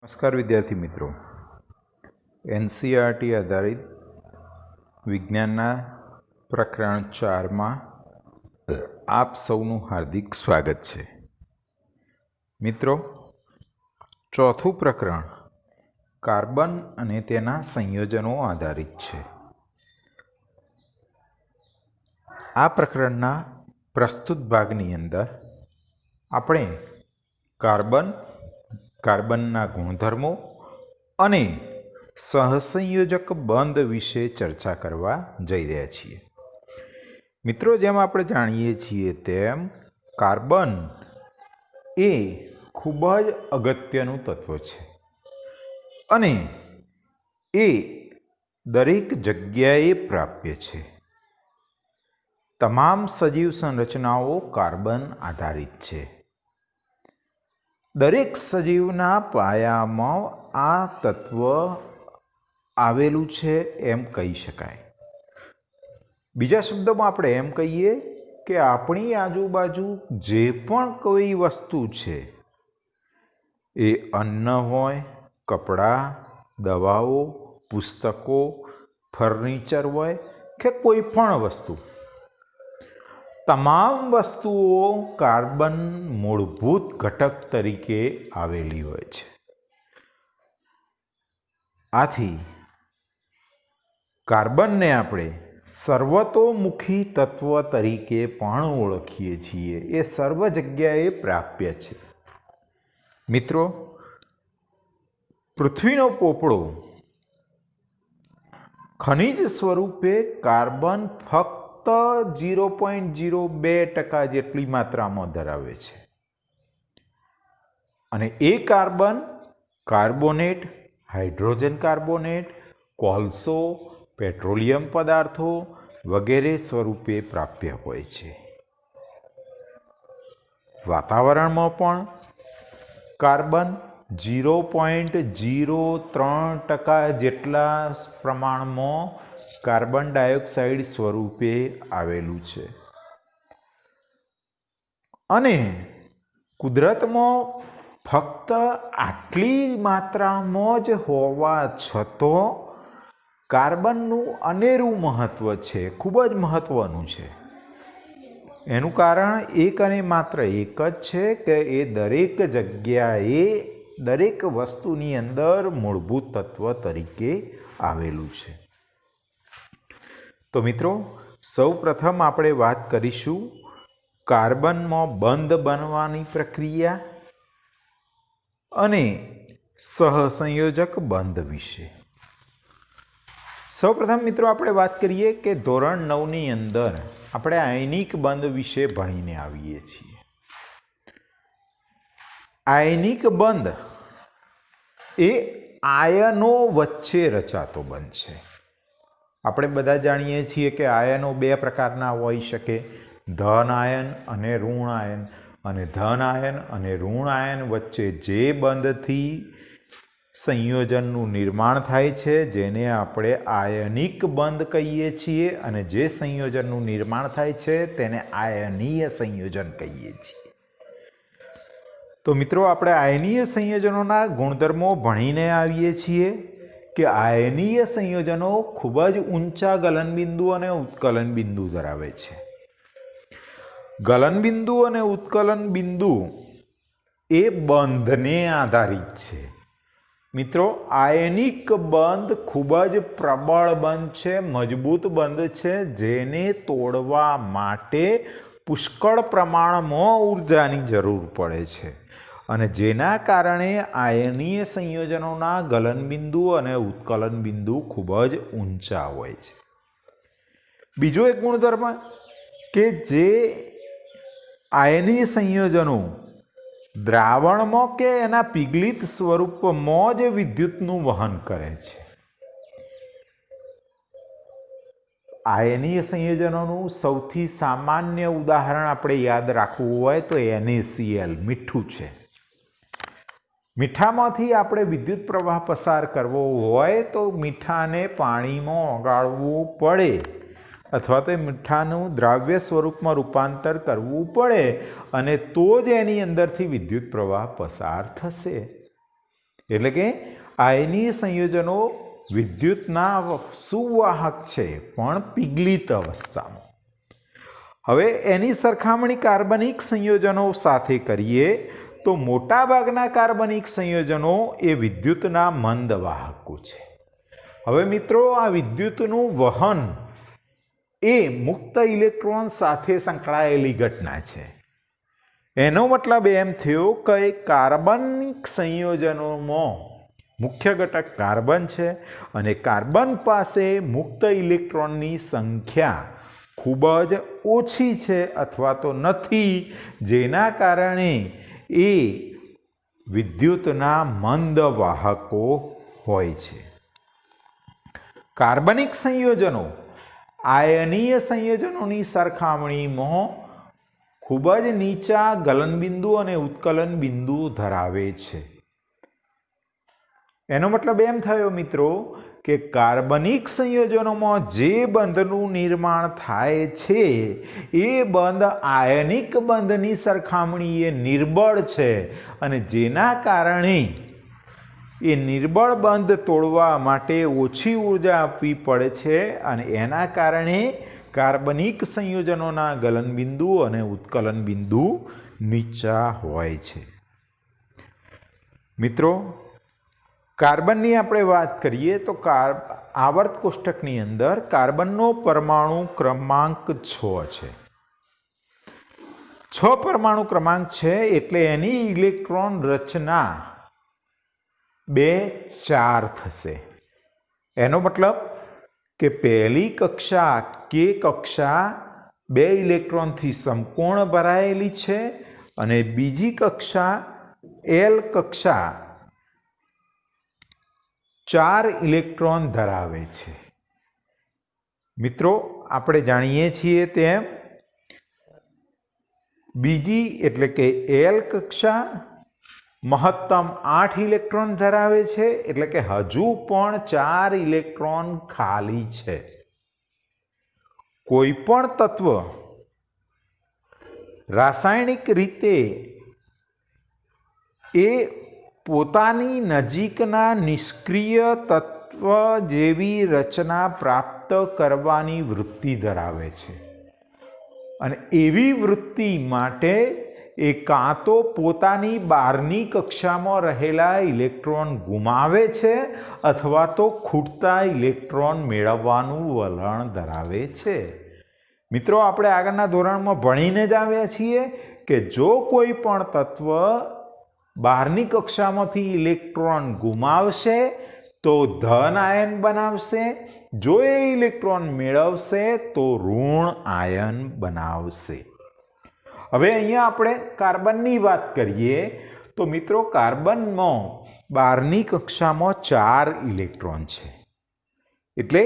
નમસ્કાર વિદ્યાર્થી મિત્રો, એનસીઈઆરટી આધારિત વિજ્ઞાનના પ્રકરણ 4માં આપ સૌનું હાર્દિક સ્વાગત છે. મિત્રો, ચોથું પ્રકરણ કાર્બન અને તેના સંયોજનો આધારિત છે. આ પ્રકરણના પ્રસ્તુત ભાગની અંદર આપણે કાર્બનના ગુણધર્મો અને સહસંયોજક બંધ વિશે ચર્ચા કરવા જઈ રહ્યા છીએ. મિત્રો, જેમ આપણે જાણીએ છીએ તેમ કાર્બન એ ખૂબ જ અગત્યનું તત્વ છે અને એ દરેક જગ્યાએ પ્રાપ્ય છે. તમામ સજીવ સંરચનાઓ કાર્બન આધારિત છે. દરેક સજીવના પાયામાં આ તત્વ આવેલું છે એમ કહી શકાય. બીજા શબ્દોમાં આપણે એમ કહીએ કે આપણી આજુબાજુ જે પણ કોઈ વસ્તુ છે, એ અન્ન હોય, કપડાં, દવાઓ, પુસ્તકો, ફર્નિચર હોય કે કોઈ પણ વસ્તુ, તમામ વસ્તુઓ કાર્બન મૂળભૂત ઘટક તરીકે આવેલી હોય છે. આથી કાર્બનને આપણે સર્વતોમુખી તત્વ તરીકે પણ ઓળખીએ છીએ. એ સર્વ જગ્યાએ પ્રાપ્ય છે. મિત્રો, પૃથ્વીનો પોપડો ખનિજ સ્વરૂપે કાર્બન ફક્ત 0.02% જેટલી માત્રામાં ધરાવે છે અને એ કાર્બોનેટ, હાઇડ્રોજન કાર્બોનેટ, કોલસો, પેટ્રોલિયમ પદાર્થો વગેરે સ્વરૂપે પ્રાપ્ય હોય છે. વાતાવરણમાં પણ કાર્બન 0.03% જેટલા પ્રમાણમાં કાર્બન ડાયોક્સાઇડ સ્વરૂપે આવેલું છે અને કુદરતમાં ફક્ત આટલી માત્રામાં જ હોવા છતાં કાર્બનનું અનેરું મહત્વ છે, ખૂબ જ મહત્વનું છે. એનું કારણ એક અને માત્ર એક જ છે કે એ દરેક જગ્યાએ, દરેક વસ્તુની અંદર મૂળભૂત તત્વ તરીકે આવેલું છે. તો મિત્રો, સૌ પ્રથમ આપણે વાત કરીશું કાર્બનમાં બંધ બનવાની પ્રક્રિયા અને સહસંયોજક બંધ વિશે. સૌ પ્રથમ મિત્રો આપણે વાત કરીએ કે ધોરણ 9ની અંદર આપણે આયનિક બંધ વિશે ભણીને આવીએ છીએ. આયનિક બંધ એ આયનો વચ્ચે રચાતો બંધ છે. આપણે બધા જાણીએ છીએ કે આયનો બે પ્રકારના હોઈ શકે, ધન આયન અને ઋણ આયન. અને ધન આયન અને ઋણ આયન વચ્ચે જે બંધથી સંયોજનનું નિર્માણ થાય છે, જેને આપણે આયનિક બંધ કહીએ છીએ, અને જે સંયોજનનું નિર્માણ થાય છે તેને આયનીય સંયોજન કહીએ છીએ. તો મિત્રો, આપણે આયનીય સંયોજનોના ગુણધર્મો ભણીને આવીએ છીએ કે આયનીય સંયોજનો ખૂબ જ ઊંચા ગલનબિંદુ અને ઉત્કલન બિંદુ ધરાવે છે. ગલનબિંદુ અને ઉત્કલન બિંદુ એ બંધને આધારિત છે. મિત્રો, આયનિક બંધ ખૂબ જ પ્રબળ બંધ છે, મજબૂત બંધ છે, જેને તોડવા માટે પુષ્કળ પ્રમાણમાં ઉર્જાની જરૂર પડે છે અને જેના કારણે આયનીય સંયોજનોના ગલનબિંદુ અને ઉત્કલન બિંદુ ખૂબ જ ઊંચા હોય છે. બીજો એક ગુણધર્મ કે જે આયનીય સંયોજનો દ્રાવણમાં કે એના પીગલિત સ્વરૂપમાં જ વિદ્યુતનું વહન કરે છે. આયનીય સંયોજનોનું સૌથી સામાન્ય ઉદાહરણ આપણે યાદ રાખવું હોય તો NaCl મીઠું છે. મીઠામાંથી આપણે વિદ્યુત પ્રવાહ પસાર કરવો હોય તો મીઠાને પાણીમાં ઓગાળવું પડે અથવા તો મીઠાનું દ્રાવ્ય સ્વરૂપમાં રૂપાંતર કરવું પડે અને તો જ એની અંદરથી વિદ્યુત પ્રવાહ પસાર થશે. એટલે કે આયનીય સંયોજનો વિદ્યુતના સુવાહક છે, પણ પીગલિત અવસ્થામાં. હવે એની સરખામણી કાર્બનિક સંયોજનો સાથે કરીએ તો મોટાભાગના કાર્બનિક સંયોજનો એ વિદ્યુતના મંદ વાહકો છે. હવે મિત્રો, આ વિદ્યુતનું વહન એ મુક્ત ઇલેક્ટ્રોન સાથે સંકળાયેલી ઘટના છે. એનો મતલબ એમ થયો કે કાર્બનિક સંયોજનોમાં મુખ્ય ઘટક કાર્બન છે અને કાર્બન પાસે મુક્ત ઇલેક્ટ્રોનની સંખ્યા ખૂબ જ ઓછી છે અથવા તો નથી, જેના કારણે એ વિદ્યુતના મંદ વાહકો હોય છે. કાર્બનિક સંયોજનો આયનીય સંયોજનોની સરખામણીમાં ખૂબ જ નીચા ગલનબિંદુ અને ઉત્કલન બિંદુ ધરાવે છે. એનો મતલબ એમ થયો મિત્રો કે કાર્બનિક સંયોજનોમાં જે બંધનું નિર્માણ થાય છે એ બંધ આયનિક બંધની સરખામણીએ નિર્બળ છે અને જેના કારણે એ નિર્બળ બંધ તોડવા માટે ઓછી ઉર્જા આપવી પડે છે અને એના કારણે કાર્બનિક સંયોજનોના ગલનબિંદુ અને ઉત્કલન બિંદુ નીચા હોય છે. મિત્રો, કાર્બનની આપણે વાત કરીએ તો આવર્ત કોષ્ટકની અંદર કાર્બનનો પરમાણુ ક્રમાંક 6 છે. 6 પરમાણુ ક્રમાંક છે એટલે એની ઇલેક્ટ્રોન રચના 2 4 થશે. એનો મતલબ કે પહેલી કક્ષા કે કક્ષા 2 ઇલેક્ટ્રોનથી સંપૂર્ણ ભરાયેલી છે અને બીજી કક્ષા એલ કક્ષા 4 ઇલેક્ટ્રોન ધરાવે છે. મિત્રો, આપણે જાણીએ છીએ તેમ બીજી એટલે કે એલ કક્ષા મહત્તમ 8 ઇલેક્ટ્રોન ધરાવે છે, એટલે કે હજુ પણ 4 ઇલેક્ટ્રોન ખાલી છે. કોઈ પણ તત્વ રાસાયણિક રીતે એ પોતાની નજીકના નિષ્ક્રિય તત્વ જેવી રચના પ્રાપ્ત કરવાની વૃત્તિ ધરાવે છે અને એવી વૃત્તિ માટે એ કાં તો પોતાની બહારની કક્ષામાં રહેલા ઇલેક્ટ્રોન ગુમાવે છે અથવા તો ખૂટતા ઇલેક્ટ્રોન મેળવવાનું વલણ ધરાવે છે. મિત્રો, આપણે આગળના ધોરણમાં ભણીને જ આવ્યા છીએ કે જો કોઈ પણ તત્વ બહારની કક્ષામાંથી ઇલેક્ટ્રોન ગુમાવશે તો ધન આયન બનાવશે, જો એ ઇલેક્ટ્રોન મેળવશે તો ઋણ આયન બનાવશે. હવે અહીંયા આપણે કાર્બનની વાત કરીએ તો મિત્રો, કાર્બનમાં બહારની કક્ષામાં 4 ઇલેક્ટ્રોન છે. એટલે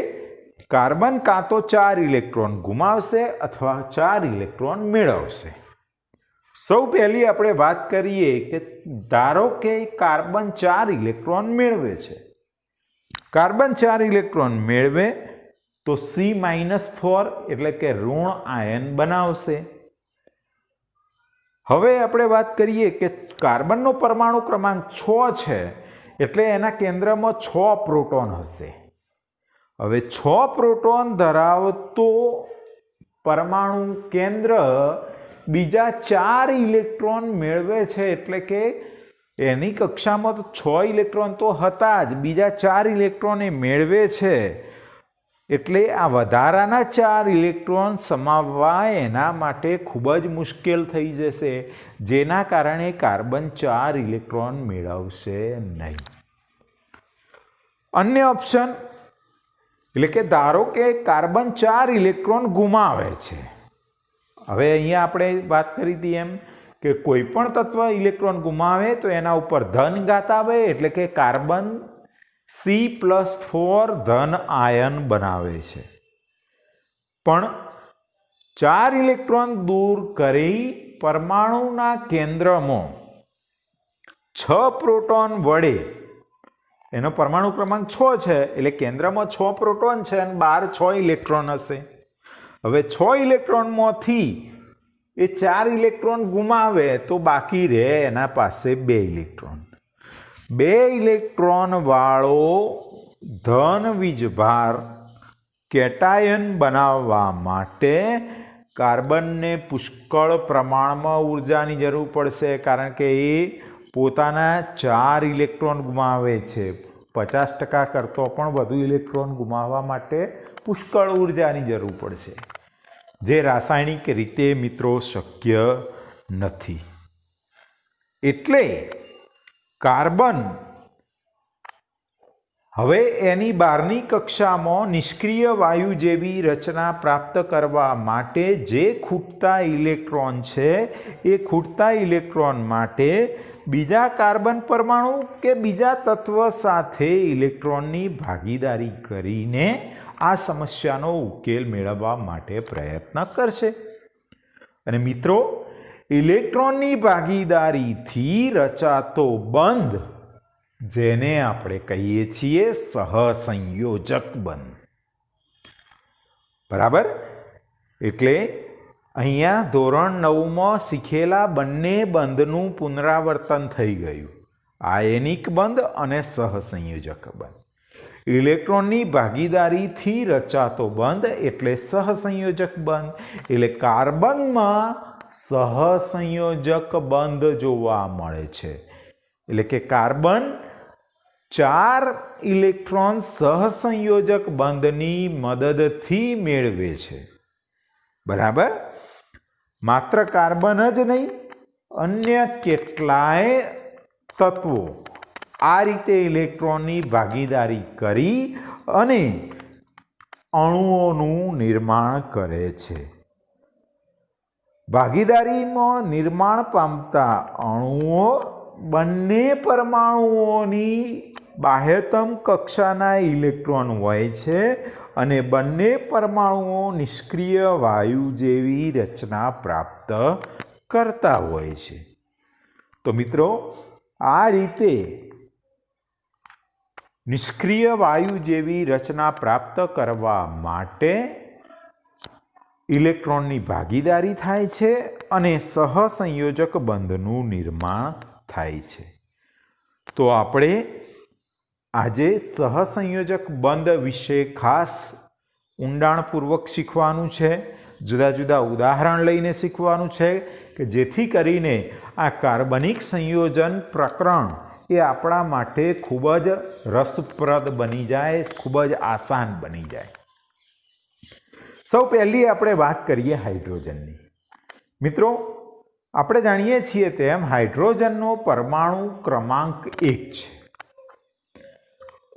કાર્બન કાં તો 4 ઇલેક્ટ્રોન ગુમાવશે અથવા 4 ઇલેક્ટ્રોન મેળવશે. સૌ પહેલી આપણે વાત કરીએ કે ધારો કે કાર્બન 4 ઇલેક્ટ્રોન મેળવે છે. કાર્બન 4 ઇલેક્ટ્રોન મેળવે તો C-4 એટલે કે ઋણ આયન બનાવશે. હવે આપણે વાત કરીએ કે કાર્બનનો પરમાણુ ક્રમાંક 6 છે એટલે એના કેન્દ્રમાં 6 પ્રોટોન હશે. હવે 6 પ્રોટોન ધરાવતો પરમાણુ કેન્દ્ર બીજા 4 ઇલેક્ટ્રોન મેળવે છે, એટલે કે એની કક્ષામાં તો 6 ઇલેક્ટ્રોન તો હતા જ, બીજા 4 ઇલેક્ટ્રોન એ મેળવે છે. એટલે આ વધારાના 4 ઇલેક્ટ્રોન સમાવવા એના માટે ખૂબ જ મુશ્કેલ થઈ જશે, જેના કારણે કાર્બન 4 ઇલેક્ટ્રોન મેળવશે નહીં. અન્ય ઓપ્શન એટલે કે ધારો કે કાર્બન 4 ઇલેક્ટ્રોન ગુમાવે છે. હવે અહીંયા આપણે વાત કરી હતી એમ કે કોઈ પણ તત્વ ઇલેક્ટ્રોન ગુમાવે તો એના ઉપર ધન ઘાત આવે, એટલે કે કાર્બન C+4 ધન આયન બનાવે છે. પણ 4 ઇલેક્ટ્રોન દૂર કરી પરમાણુના કેન્દ્રમાં 6 પ્રોટોન વડે, એનો પરમાણુ ક્રમાંક 6 છે એટલે કેન્દ્રમાં 6 પ્રોટોન છે અને બહાર 6 ઇલેક્ટ્રોન હશે. હવે 6 ઇલેક્ટ્રોનમાંથી એ 4 ઇલેક્ટ્રોન ગુમાવે તો બાકી રહે એના પાસે 2 ઇલેક્ટ્રોન. બે ઇલેક્ટ્રોન વાળો ધન વીજભાર કેટાયન બનાવવા માટે કાર્બનને પુષ્કળ પ્રમાણમાં ઉર્જાની જરૂર પડશે, કારણ કે એ પોતાના 4 ઇલેક્ટ્રોન ગુમાવે છે. 50% કરતો પણ વધુ ઇલેક્ટ્રોન ગુમાવવા માટે પુષ્કળ ઉર્જાની જરૂર પડશે, જે રાસાયણિક રીતે મિત્રો શક્ય નથી. એટલે કાર્બન હવે એની બહારની કક્ષામાં નિષ્ક્રિય વાયુ જેવી રચના પ્રાપ્ત કરવા માટે જે ખૂટતા ઇલેક્ટ્રોન છે એ ખૂટતા ઇલેક્ટ્રોન માટે બીજા કાર્બન પરમાણુ કે બીજા તત્વ સાથે ઇલેક્ટ્રોનની ભાગીદારી કરીને આ સમસ્યાનો ઉકેલ મેળવવા માટે પ્રયત્ન કરશે. અને મિત્રો, ઇલેક્ટ્રોનની ભાગીદારીથી રચાતો બંધ, જેને આપણે કહીએ છીએ સહસંયોજક બંધ. બરાબર? એટલે અહીંયા ધોરણ 9માં શીખેલા બંને બંધનું પુનરાવર્તન થઈ ગયું, આયનિક બંધ અને સહસંયોજક બંધ. ઇલેક્ટ્રોનની ભાગીદારીથી રચાતો બંધ એટલે સહસંયોજક બંધ. એટલે કાર્બનમાં સહસંયોજક બંધ જોવા મળે છે. એટલે કે કાર્બન 4 ઇલેક્ટ્રોન સહસંયોજક બંધની મદદથી મેળવે છે. બરાબર? માત્ર કાર્બન જ નહીં, અન્ય કેટલાય તત્વો આ રીતે ઇલેક્ટ્રોનની ભાગીદારી કરી અને અણુઓનું નિર્માણ કરે છે. ભાગીદારીમાં નિર્માણ પામતા અણુઓ બંને પરમાણુઓની બાહ્યતમ કક્ષાના ઇલેક્ટ્રોન હોય છે અને બંને પરમાણુઓ નિષ્ક્રિય વાયુ જેવી રચના પ્રાપ્ત કરતા હોય છે. તો મિત્રો, આ રીતે નિષ્ક્રિય વાયુ જેવી રચના પ્રાપ્ત કરવા માટે ઇલેક્ટ્રોનની ભાગીદારી થાય છે અને સહસંયોજક બંધનું નિર્માણ થાય છે. તો આપણે આજે સહસંયોજક બંધ વિશે ખાસ ઊંડાણપૂર્વક શીખવાનું છે. જુદા જુદા ઉદાહરણ લઈને શીખવાનું છે કે જેથી કરીને આ કાર્બનિક સંયોજન પ્રકરણ એ આપણા માટે ખૂબ જ રસપ્રદ બની જાય, ખૂબ જ આસાન બની જાય. સૌ પહેલી આપણે વાત કરીએ હાઇડ્રોજનની. મિત્રો, આપણે જાણીએ છીએ તેમ હાઇડ્રોજનનો પરમાણુ ક્રમાંક 1 છે.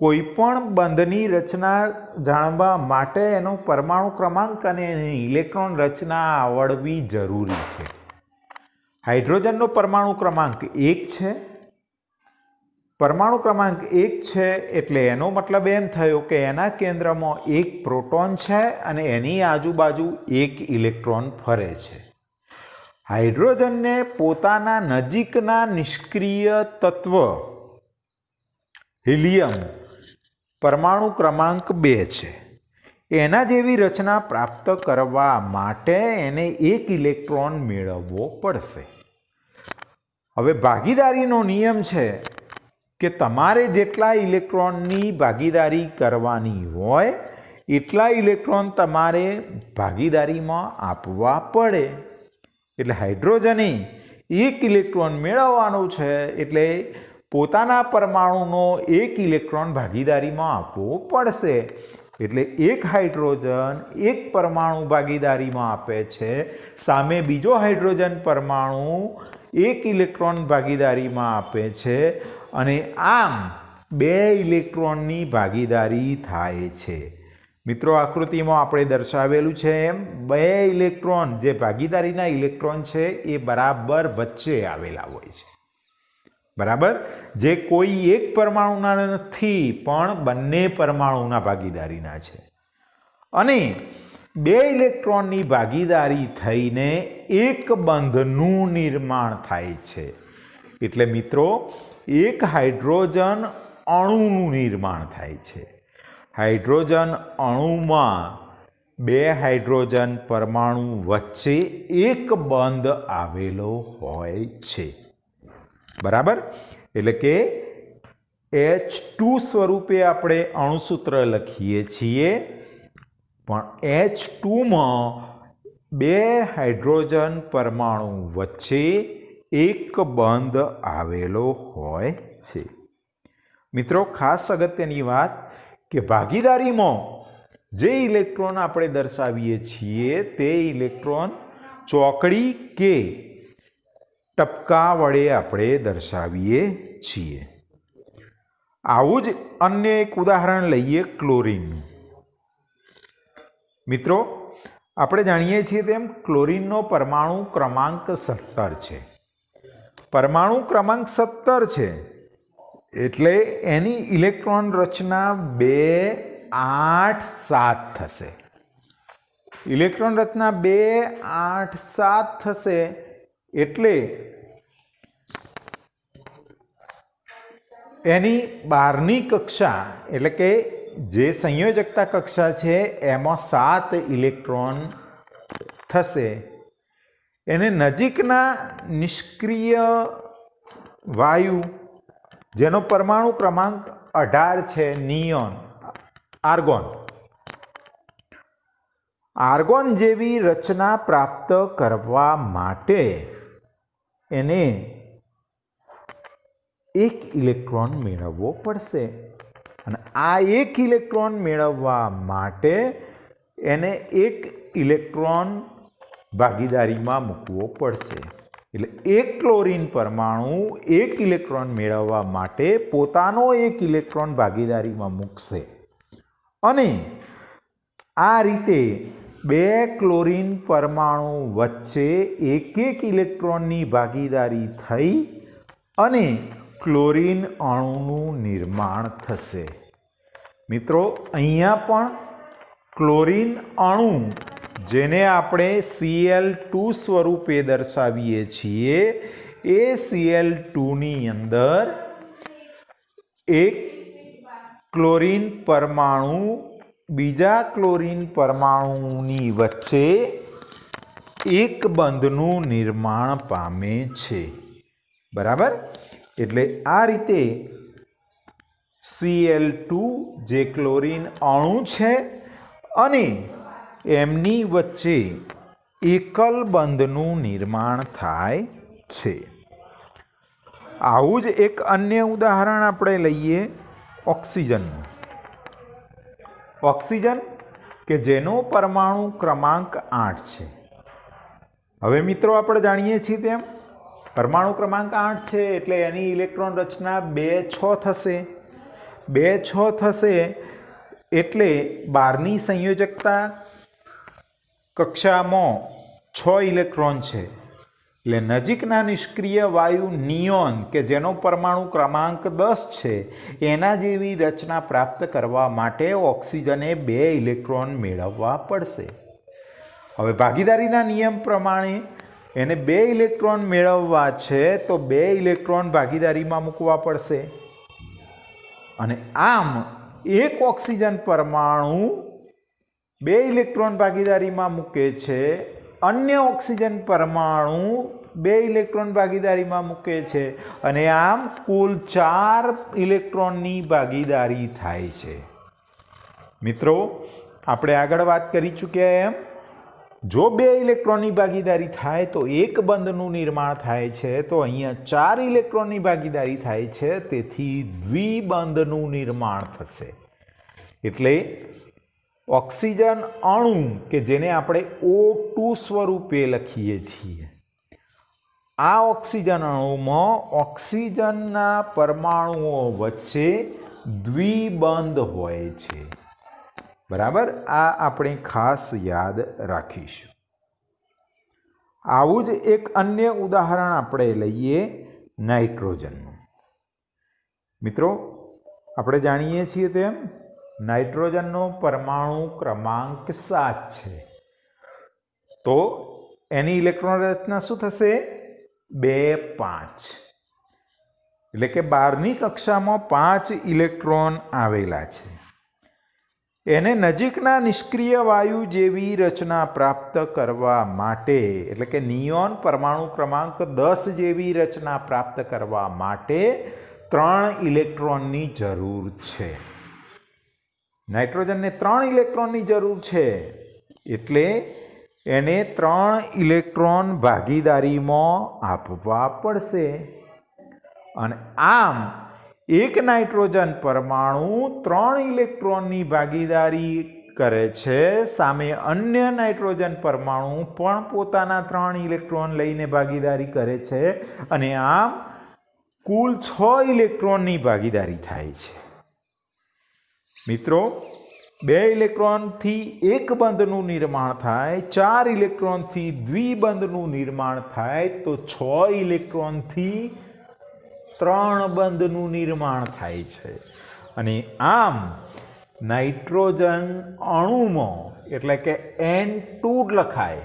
કોઈ પણ બંધની રચના જાણવા માટે એનો પરમાણુ ક્રમાંક અને એની ઇલેક્ટ્રોન રચના આવડવી જરૂરી છે. હાઇડ્રોજનનો પરમાણુ ક્રમાંક 1 છે. પરમાણુ ક્રમાંક 1 છે એટલે એનો મતલબ એમ થયો કે એના કેન્દ્રમાં 1 પ્રોટોન છે અને એની આજુબાજુ 1 ઇલેક્ટ્રોન ફરે છે. હાઇડ્રોજનને પોતાના નજીકના નિષ્ક્રિય તત્વ હિલિયમ પરમાણુ ક્રમાંક 2 છે. એના જેવી રચના પ્રાપ્ત કરવા માટે એને 1 ઇલેક્ટ્રોન મેળવવો પડશે. હવે ભાગીદારીનો નિયમ છે કે તમારે જેટલા ઇલેક્ટ્રોનની ભાગીદારી કરવાની હોય એટલા ઇલેક્ટ્રોન તમારે ભાગીદારીમાં આપવા પડે. એટલે હાઇડ્રોજને 1 ઇલેક્ટ્રોન મેળવવાનો છે એટલે પોતાના પરમાણુનો 1 ઇલેક્ટ્રોન ભાગીદારીમાં આપવો પડશે. એટલે એક હાઇડ્રોજન 1 પરમાણુ ભાગીદારીમાં આપે છે, સામે બીજો હાઇડ્રોજન પરમાણુ 1 ઇલેક્ટ્રોન ભાગીદારીમાં આપે છે અને આમ 2 ઇલેક્ટ્રોનની ભાગીદારી થાય છે. મિત્રો, આકૃતિમાં આપણે દર્શાવેલું છે એમ 2 ઇલેક્ટ્રોન જે ભાગીદારીના ઇલેક્ટ્રોન છે એ બરાબર વચ્ચે આવેલા હોય છે. બરાબર? જે કોઈ એક પરમાણુના નથી પણ બંને પરમાણુના ભાગીદારીના છે. અને 2 ઇલેક્ટ્રોનની ભાગીદારી થઈને એક બંધનું નિર્માણ થાય છે. એટલે મિત્રો, એક હાઇડ્રોજન અણુનું નિર્માણ થાય છે. હાઇડ્રોજન અણુમાં 2 હાઇડ્રોજન પરમાણુ વચ્ચે એક બંધ આવેલો હોય છે. બરાબર? એટલે કે H2 સ્વરૂપે આપણે અણુસૂત્ર લખીએ છીએ, પણ H2માં બે હાઇડ્રોજન પરમાણુ વચ્ચે એક બંધ આવેલો હોય છે. મિત્રો, ખાસ અગત્યની વાત કે ભાગીદારીમાં જે ઇલેક્ટ્રોન આપણે દર્શાવીએ છીએ તે ઇલેક્ટ્રોન ચોકડી કે ટપકા વડે આપણે દર્શાવીએ છીએ. આવું જ અન્ય એક ઉદાહરણ લઈએ ક્લોરીનનું. મિત્રો, આપણે જાણીએ છીએ તેમ ક્લોરીનનો પરમાણુ ક્રમાંક 17 છે. પરમાણુ ક્રમાંક 17 છે એટલે એની ઇલેક્ટ્રોન રચના 2, 8, 7 થશે. ઇલેક્ટ્રોન રચના 2, 8, 7 થશે એટલે એની બહારની કક્ષા એટલે કે જે સંયોજકતા કક્ષા છે એમાં 7 ઇલેક્ટ્રોન થશે. એને નજીકના નિષ્ક્રિય વાયુ જેનો પરમાણુ ક્રમાંક 18 છે, નિયોન, આર્ગોન જેવી રચના પ્રાપ્ત કરવા માટે એને એક ઇલેક્ટ્રોન મેળવવો પડશે. અને આ એક ઇલેક્ટ્રોન મેળવવા માટે એને એક ઇલેક્ટ્રોન ભાગીદારીમાં મૂકવો પડશે. એટલે એક ક્લોરીન પરમાણુ એક ઇલેક્ટ્રોન મેળવવા માટે પોતાનો એક ઇલેક્ટ્રોન ભાગીદારીમાં મૂકશે અને આ રીતે બે ક્લોરીન પરમાણુ વચ્ચે એક એક ઇલેક્ટ્રોનની ભાગીદારી થઈ અને ક્લોરીન અણુનું નિર્માણ થશે. મિત્રો, અહીંયા પણ ક્લોરીન અણુ જેને આપણે Cl2 સ્વરૂપે દર્શાવીએ છીએ એ Cl2ની અંદર એક ક્લોરીન પરમાણુ બીજા ક્લોરીન પરમાણુની વચ્ચે એક બંધનું નિર્માણ પામે છે. બરાબર? એટલે આ રીતે Cl2 જે ક્લોરીન અણુ છે અને એમની વચ્ચે એકલ બંધનું નિર્માણ થાય છે. આવું જ એક અન્ય ઉદાહરણ આપણે લઈએ ઓક્સિજનનું. ઓક્સિજન કે જેનો પરમાણુ ક્રમાંક 8 છે. હવે મિત્રો, આપણે જાણીએ છીએ તેમ પરમાણુ ક્રમાંક 8 છે એટલે એની ઇલેક્ટ્રોન રચના 2, 6 થશે. 2, 6 થશે એટલે બહારની સંયોજકતા કક્ષામાં 6 ઇલેક્ટ્રોન છે. એટલે નજીકના નિષ્ક્રિય વાયુ નિયોન કે જેનો પરમાણુ ક્રમાંક 10 છે એના જેવી રચના પ્રાપ્ત કરવા માટે ઓક્સિજને 2 ઇલેક્ટ્રોન મેળવવા પડશે. હવે ભાગીદારીના નિયમ પ્રમાણે એને 2 ઇલેક્ટ્રોન મેળવવા છે તો 2 ઇલેક્ટ્રોન ભાગીદારીમાં મૂકવા પડશે અને આમ એક ઓક્સિજન પરમાણુ 2 ઇલેક્ટ્રોન ભાગીદારીમાં મૂકે છે, અન્ય ઓક્સિજન પરમાણુ 2 ઇલેક્ટ્રોન ભાગીદારીમાં મૂકે છે અને આમ કુલ 4 ઇલેક્ટ્રોનની ભાગીદારી થાય છે. મિત્રો, આપણે આગળ વાત કરી ચૂક્યા એમ જો 2 ઇલેક્ટ્રોનની ભાગીદારી થાય તો એક બંધનું નિર્માણ થાય છે, તો અહીંયા 4 ઇલેક્ટ્રોનની ભાગીદારી થાય છે, તેથી દ્વિબંધનું નિર્માણ થશે. એટલે ઓક્સિજન અણુ કે જેને આપણે O2 સ્વરૂપે લખીએ છીએ, આ ઓક્સિજન અણુમાં ઓક્સિજનના પરમાણુઓ વચ્ચે દ્વિબંધ હોય છે. બરાબર? આ આપણે ખાસ યાદ રાખીશું. આવું જ એક અન્ય ઉદાહરણ આપણે લઈએ નાઇટ્રોજનનું. મિત્રો, આપણે જાણીએ છીએ તેમ નાઇટ્રોજનનો પરમાણુ ક્રમાંક 7 છે. તો એની ઇલેક્ટ્રોન રચના શું થશે? 2, 5. એટલે કે બહારની કક્ષામાં 5 ઇલેક્ટ્રોન આવેલા છે. એને નજીકના નિષ્ક્રિય વાયુ જેવી રચના પ્રાપ્ત કરવા માટે એટલે કે નિયોન પરમાણુ ક્રમાંક 10 જેવી રચના પ્રાપ્ત કરવા માટે 3 ઇલેક્ટ્રોનની જરૂર છે. નાઇટ્રોજનને 3 ઇલેક્ટ્રોનની જરૂર છે એટલે એને 3 ઇલેક્ટ્રોન ભાગીદારીમાં આપવા પડશે. અને આમ એક નાઇટ્રોજન પરમાણુ 3 ઇલેક્ટ્રોનની ભાગીદારી કરે છે, સામે અન્ય નાઇટ્રોજન પરમાણુ પણ પોતાના 3 ઇલેક્ટ્રોન લઈને ભાગીદારી કરે છે અને આમ કુલ 6 ઇલેક્ટ્રોનની ભાગીદારી થાય છે. મિત્રો, 2 ઇલેક્ટ્રોનથી એક બંધનું નિર્માણ થાય, 4 ઇલેક્ટ્રોનથી દ્વિબંધનું નિર્માણ થાય તો 6 ઇલેક્ટ્રોનથી 3 બંધનું નિર્માણ થાય છે. અને આમ નાઇટ્રોજન અણુમાં એટલે કે N2 લખાય,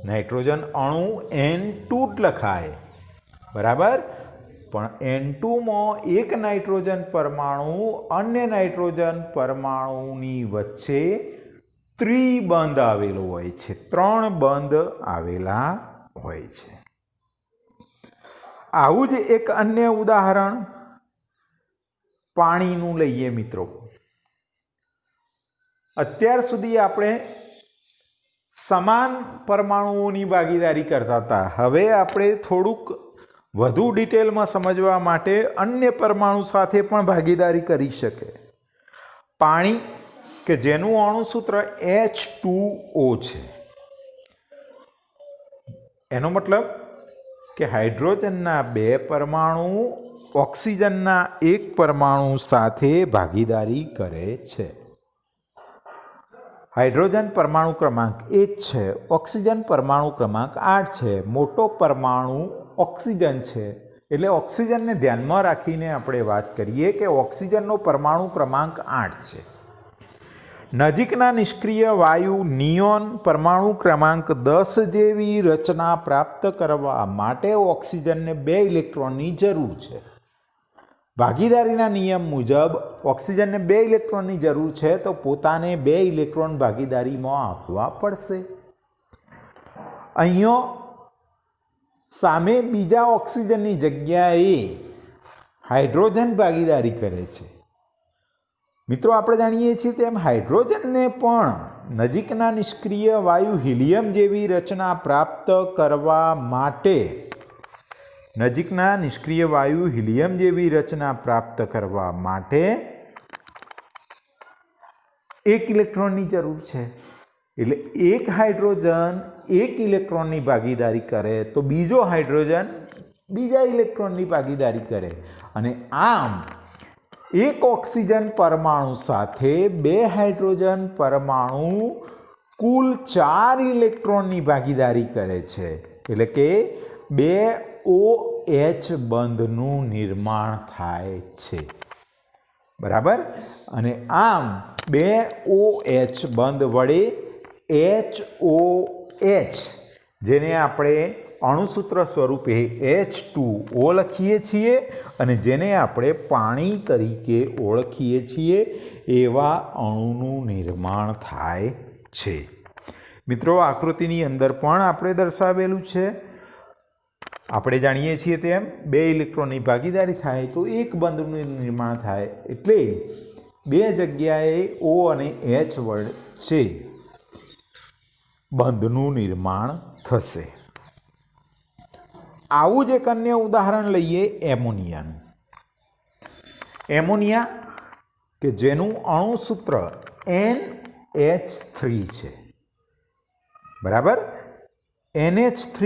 નાઇટ્રોજન અણુ N2 લખાય, બરાબર. પણ N2માં એક નાઇટ્રોજન પરમાણુ અન્ય નાઇટ્રોજન પરમાણુની વચ્ચે ત્રિબંધ આવેલો હોય છે, 3 બંધ આવેલા હોય છે. આવું જ એક અન્ય ઉદાહરણ પાણીનું લઈએ મિત્રો. અત્યાર સુધી આપણે સમાન પરમાણુઓની ભાગીદારી કરતા હતા. હવે આપણે થોડુંક વધુ ડિટેલમાં સમજવા માટે અન્ય પરમાણુ સાથે પણ ભાગીદારી કરી શકે. પાણી કે જેનું અણુસૂત્ર H2O છે, એનો મતલબ કે હાઇડ્રોજનના 2 પરમાણુ ઓક્સિજનના 1 પરમાણુ સાથે ભાગીદારી કરે છે. હાઇડ્રોજન પરમાણુ ક્રમાંક 1 છે, ઓક્સિજન પરમાણુ ક્રમાંક 8 છે. મોટો પરમાણુ ઓક્સિજન છે એટલે ઓક્સિજનને ધ્યાનમાં રાખીને આપણે વાત કરીએ કે ઓક્સિજનનો પરમાણુ ક્રમાંક 8 છે. નજીકના નિષ્ક્રિય વાયુ નિયોન પરમાણુ ક્રમાંક 10 જેવી રચના પ્રાપ્ત કરવા માટે ઓક્સિજનને 2 ઇલેક્ટ્રોનની જરૂર છે. ભાગીદારીના નિયમ મુજબ ઓક્સિજનને 2 ઇલેક્ટ્રોનની જરૂર છે તો પોતાને 2 ઇલેક્ટ્રોન ભાગીદારીમાં આપવા પડશે. અહીંયા સામે બીજા ઓક્સિજનની જગ્યાએ હાઇડ્રોજન ભાગીદારી કરે છે. મિત્રો, આપણે જાણીએ છીએ તેમ હાઇડ્રોજનને પણ નજીકના નિષ્ક્રિય વાયુ હિલિયમ જેવી રચના પ્રાપ્ત કરવા માટે એક ઇલેક્ટ્રોનની જરૂર છે. એટલે એક હાઇડ્રોજન 1 ઇલેક્ટ્રોનની ભાગીદારી કરે તો બીજો હાઇડ્રોજન બીજા ઇલેક્ટ્રોનની ભાગીદારી કરે અને આમ એક ઓક્સિજન પરમાણુ સાથે 2 હાઇડ્રોજન પરમાણુ કુલ 4 ઇલેક્ટ્રોનની ભાગીદારી કરે છે. એટલે કે 2 OH બંધનું નિર્માણ થાય છે, બરાબર. અને આમ 2 OH બંધ વડે HOH, જેને આપણે અણુસૂત્ર સ્વરૂપે H2O લખીએ છીએ અને જેને આપણે પાણી તરીકે ઓળખીએ છીએ, એવા અણુનું નિર્માણ થાય છે. મિત્રો, આકૃતિની અંદર પણ આપણે દર્શાવેલું છે. આપણે જાણીએ છીએ તેમ 2 ઇલેક્ટ્રોનની ભાગીદારી થાય તો એક બંધનું નિર્માણ થાય એટલે 2 જગ્યાએ O અને H વચ્ચે બંધનું નિર્માણ થશે. આવું જ એક અન્ય ઉદાહરણ લઈએ એમોનિયાનું. એમોનિયા કે જેનું અણુસૂત્ર NH3 છે, બરાબર. NH3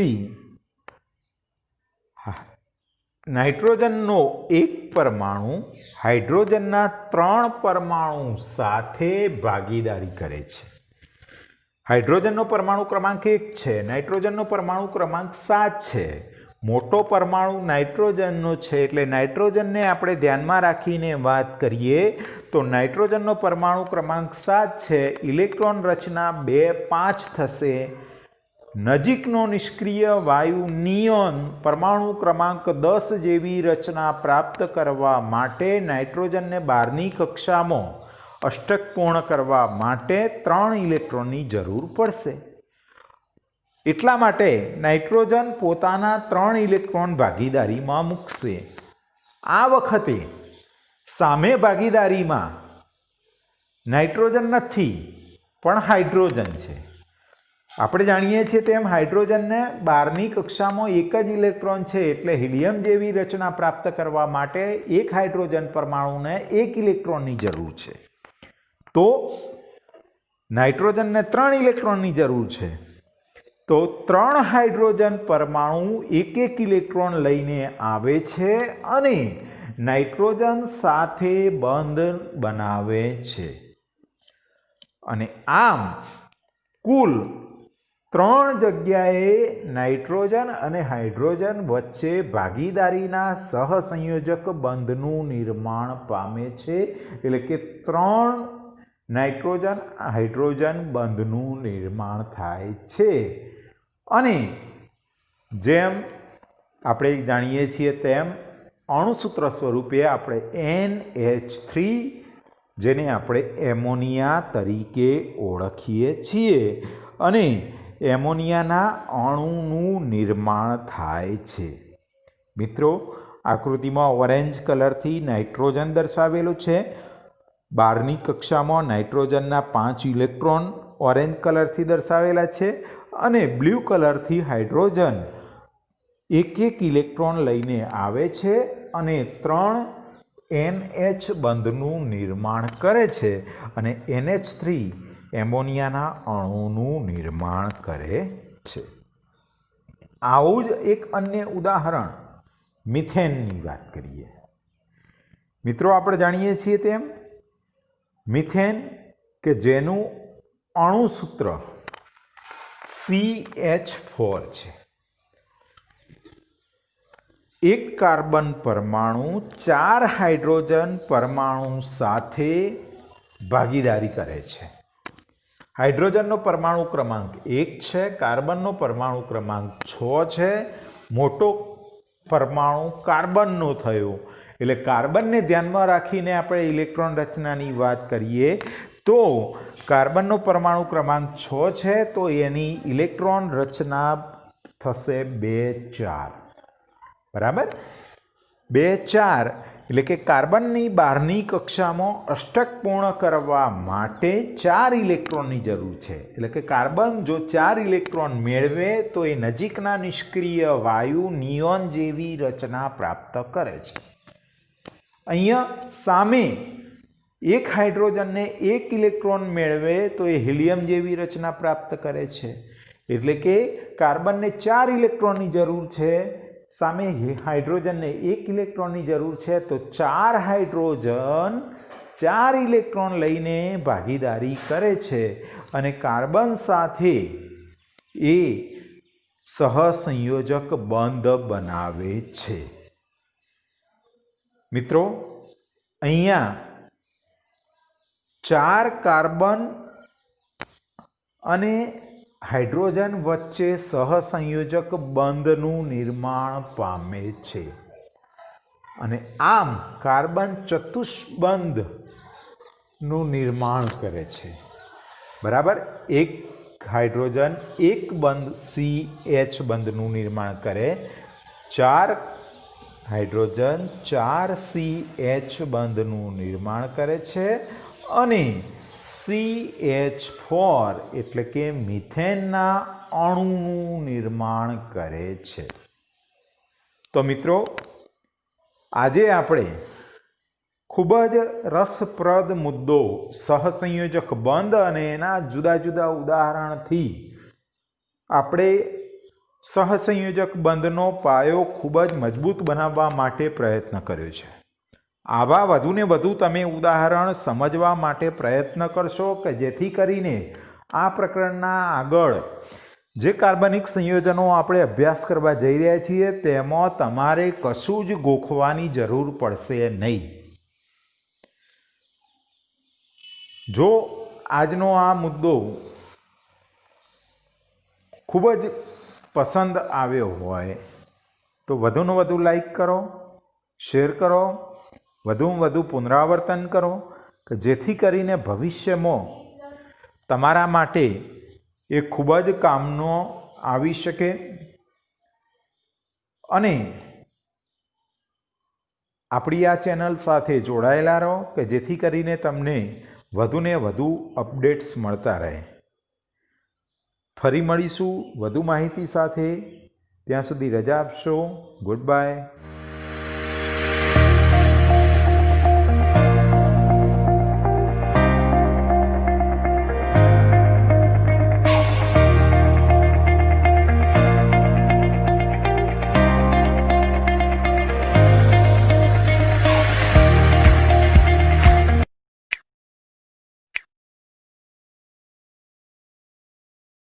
નાઇટ્રોજનનો 1 પરમાણુ હાઇડ્રોજનના 3 પરમાણુ સાથે ભાગીદારી કરે છે. હાઇડ્રોજનનો પરમાણુ ક્રમાંક 1 છે, નાઇટ્રોજનનો પરમાણુ ક્રમાંક 7 છે. મોટો પરમાણુ નાઇટ્રોજનનો છે એટલે નાઇટ્રોજનને આપણે ધ્યાનમાં રાખીને વાત કરીએ તો નાઇટ્રોજનનો પરમાણુ ક્રમાંક 7 છે. ઇલેક્ટ્રોન રચના 2 5 થશે. નજીકનો નિષ્ક્રિય વાયુ નિયોન પરમાણુ ક્રમાંક 10 જેવી રચના પ્રાપ્ત કરવા માટે નાઇટ્રોજનને 12ની કક્ષામાં અષ્ટક પૂર્ણ કરવા માટે 3 ઇલેક્ટ્રોનની જરૂર પડશે. એટલા માટે નાઇટ્રોજન પોતાના 3 ઇલેક્ટ્રોન ભાગીદારીમાં મૂકશે આ વખતે સામે ભાગીદારીમાં નાઇટ્રોજન નથી પણ હાઇડ્રોજન છે. આપણે જાણીએ છીએ તેમ હાઇડ્રોજનને બહારની કક્ષામાં એક જ ઇલેક્ટ્રોન છે, એટલે હિલિયમ જેવી રચના પ્રાપ્ત કરવા માટે એક હાઇડ્રોજન પરમાણુને એક ઇલેક્ટ્રોનની જરૂર છે. તો નાઇટ્રોજનને 3 ઇલેક્ટ્રોનની જરૂર છે. તો 3 હાઇડ્રોજન પરમાણુ એક ઇલેક્ટ્રોન લઈને આવે છે અને નાઇટ્રોજન સાથે બંધ બનાવે છે. અને આમ કુલ 3 જગ્યાએ નાઇટ્રોજન અને હાઇડ્રોજન વચ્ચે ભાગીદારીના સહસંયોજક બંધનું નિર્માણ પામે છે. એટલે કે 3 નાઇટ્રોજન હાઇડ્રોજન બંધનું નિર્માણ થાય છે. અને જેમ આપણે જાણીએ છીએ તેમ અણુસૂત્ર સ્વરૂપે આપણે NH3 જેને આપણે એમોનિયા તરીકે ઓળખીએ છીએ અને એમોનિયાના અણુનું નિર્માણ થાય છે. મિત્રો, આકૃતિમાં ઓરેન્જ કલરથી નાઇટ્રોજન દર્શાવેલું છે. બહારની કક્ષામાં નાઇટ્રોજનના 5 ઇલેક્ટ્રોન ઓરેન્જ કલરથી દર્શાવેલા છે અને બ્લુ કલરથી હાઇડ્રોજન એક ઇલેક્ટ્રોન લઈને આવે છે અને 3 NH બંધનું નિર્માણ કરે છે અને NH3 એમોનિયાના અણુનું નિર્માણ કરે છે. આવું જ એક અન્ય ઉદાહરણ મિથેનની વાત કરીએ. મિત્રો, આપણે જાણીએ છીએ તેમ મિથેન કે જેનું અણુસૂત્ર CH4 છે. એક કાર્બન પરમાણુ 4 હાઇડ્રોજન પરમાણુ સાથે ભાગીદારી કરે છે. હાઇડ્રોજનનો પરમાણુ ક્રમાંક 1 છે, કાર્બનનો પરમાણુ ક્રમાંક 6 છે. મોટો પરમાણુ કાર્બનનો થયો, એટલે કાર્બનને ધ્યાનમાં રાખીને આપણે ઇલેક્ટ્રોન રચનાની વાત કરીએ તો કાર્બનનો પરમાણુ ક્રમાંક 6 છે, તો એની ઇલેક્ટ્રોન રચના થશે 2 4. બરાબર, 2 4 એટલે કે કાર્બનની બહારની કક્ષામાં અષ્ટક પૂર્ણ કરવા માટે 4 ઇલેક્ટ્રોનની જરૂર છે. એટલે કે કાર્બન જો 4 ઇલેક્ટ્રોન મેળવે તો એ નજીકના નિષ્ક્રિય વાયુ નિયોન જેવી રચના પ્રાપ્ત કરે છે. અહીંયા સામે એક હાઇડ્રોજનને 1 ઇલેક્ટ્રોન મેળવે તો એ હિલિયમ જેવી રચના પ્રાપ્ત કરે છે. એટલે કે કાર્બનને 4 ઇલેક્ટ્રોનની જરૂર છે, સામે હાઇડ્રોજનને 1 ઇલેક્ટ્રોનની જરૂર છે, તો 4 હાઇડ્રોજન 4 ઇલેક્ટ્રોન લઈને ભાગીદારી કરે છે અને કાર્બન સાથે એ સહસંયોજક બંધ બનાવે છે. મિત્રો, અહીંયા 4 કાર્બન અને હાઇડ્રોજન વચ્ચે સહસંયોજક બંધનું નિર્માણ પામે છે અને આમ કાર્બન ચતુષ્બંધનું નિર્માણ કરે છે. બરાબર, એક હાઇડ્રોજન એક બંધ CH બંધનું નિર્માણ કરે, 4 હાઇડ્રોજન 4 CH બંધનું નિર્માણ કરે છે અને CH4 એટલે કે મિથેનના અણુનું નિર્માણ કરે છે. તો મિત્રો, આજે આપણે ખૂબ જ રસપ્રદ મુદ્દો સહસંયોજક બંધ અને એના જુદા જુદા ઉદાહરણથી આપણે સહસંયોજક બંધનો પાયો ખૂબ જ મજબૂત બનાવવા માટે પ્રયત્ન કર્યો છે. આવા વધુને વધુ તમે ઉદાહરણ સમજવા માટે પ્રયત્ન કરશો કે જેથી કરીને આ પ્રકરણના આગળ જે કાર્બનિક સંયોજનો આપણે અભ્યાસ કરવા જઈ રહ્યા છીએ તેમાં તમારે કશું જ ગોખવાની જરૂર પડશે નહીં. જો આજનો આ મુદ્દો ખૂબ જ પસંદ આવ્યો હોય તો વધુને વધુ લાઈક કરો, શેર કરો, વધુમાં વધુ પુનરાવર્તન કરો કે જેથી કરીને ભવિષ્યમાં તમારા માટે એ ખૂબ જ કામનો આવી શકે અને આપણી આ ચેનલ સાથે જોડાયેલા રહો કે જેથી કરીને તમને વધુને વધુ અપડેટ્સ મળતા રહે. ફરી મળીશું વધુ માહિતી સાથે. ત્યાં સુધી રજા આપશો. Good bye.